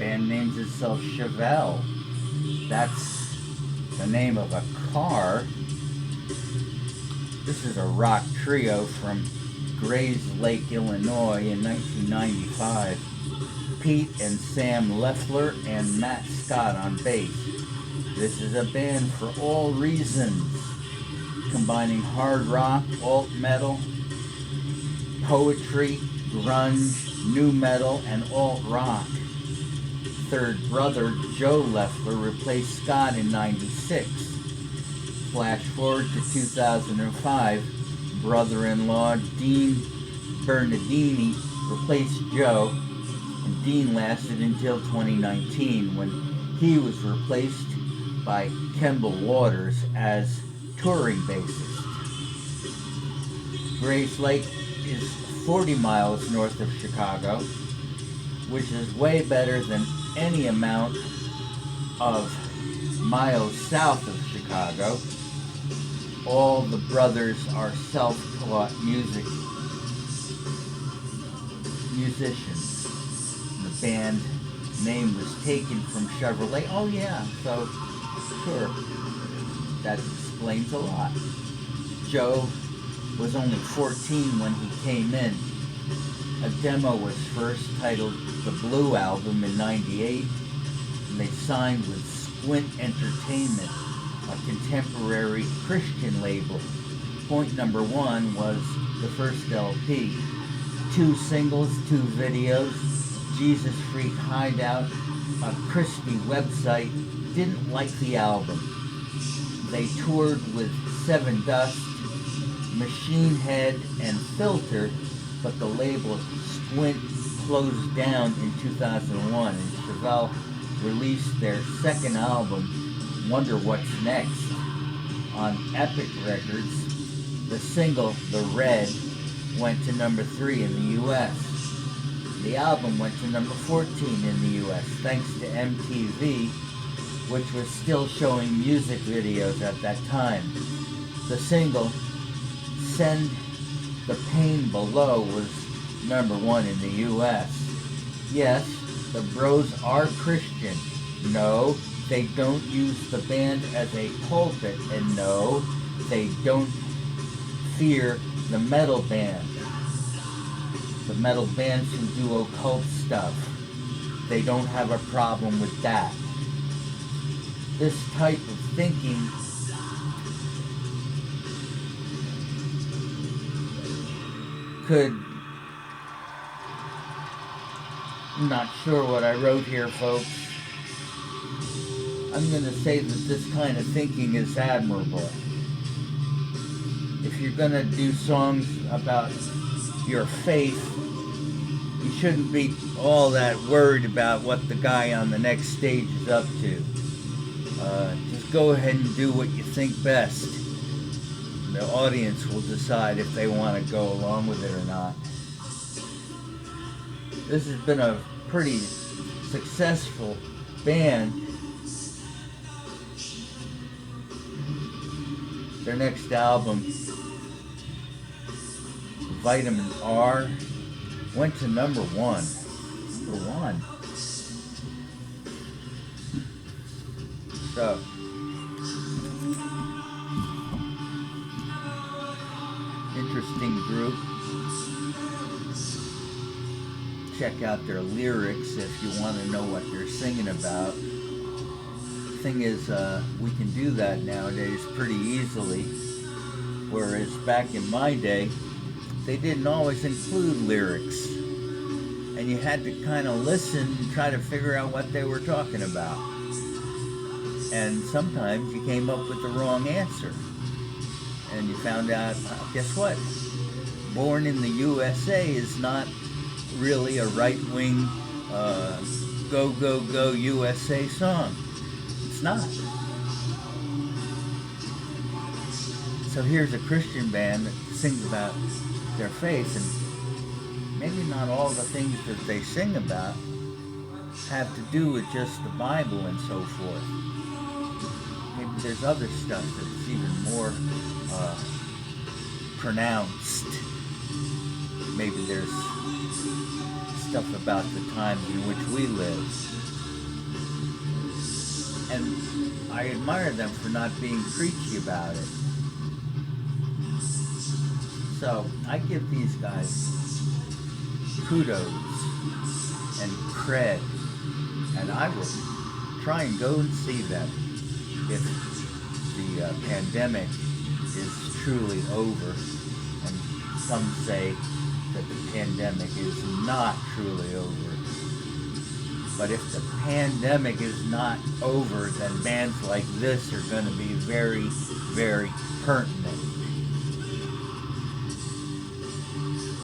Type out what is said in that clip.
band names itself Chevelle. That's the name of a car. This is a rock trio from Grays Lake, Illinois in 1995. Pete and Sam Leffler and Matt Scott on bass. This is a band for all reasons, combining hard rock, alt metal, poetry, grunge, new metal, and alt rock. Third brother Joe Leffler replaced Scott in '96. Flash forward to 2005, brother-in-law Dean Bernardini replaced Joe, and Dean lasted until 2019 when he was replaced by Kemble Waters as touring bassist. Grace Lake is 40 miles north of Chicago, which is way better than any amount of miles south of Chicago. All the brothers are self-taught musicians. The band name was taken from Chevrolet. Oh yeah, so sure, that explains a lot. Joe was only 14 when he came in. A demo was first titled The Blue Album in '98, and they signed with Squint Entertainment, a contemporary Christian label. Point number one was the first LP. 2 singles, 2 videos. Jesus Freak Hideout, a crispy website, didn't like the album. They toured with Seven Dust, Machine Head, and Filter, but the label Squint closed down in 2001, and Chevelle released their second album, Wonder What's Next, on Epic Records. The single, The Red, went to number 3 in the US. The album went to number 14 in the US, thanks to MTV, which was still showing music videos at that time. The single, Send the Pain Below, was number 1 in the US. Yes, the Bros are Christian. No, they don't use the band as a pulpit. And no, they don't fear the metal band. The metal bands who do occult stuff. They don't have a problem with that. This type of thinking could... I'm not sure what I wrote here, folks. I'm going to say that this kind of thinking is admirable. If you're going to do songs about your faith, you shouldn't be all that worried about what the guy on the next stage is up to. Just go ahead and do what you think best. The audience will decide if they want to go along with it or not. This has been a pretty successful band. Their next album, Vitamin R, went to number 1. Number 1. So, interesting group. Check out their lyrics if you want to know what they're singing about. Thing is, we can do that nowadays pretty easily, whereas back in my day, they didn't always include lyrics, and you had to kind of listen and try to figure out what they were talking about. And sometimes you came up with the wrong answer, and you found out, guess what? Born in the USA is not really a right-wing go, go, go USA song. It's not. So here's a Christian band that sings about their faith, and maybe not all the things that they sing about have to do with just the Bible and so forth. Maybe there's other stuff that's even more pronounced. Maybe there's stuff about the times in which we live. And I admire them for not being preachy about it. So I give these guys kudos and cred, and I will try and go and see them if the pandemic is truly over. And some say that the pandemic is not truly over. But if the pandemic is not over, then bands like this are going to be very, very pertinent.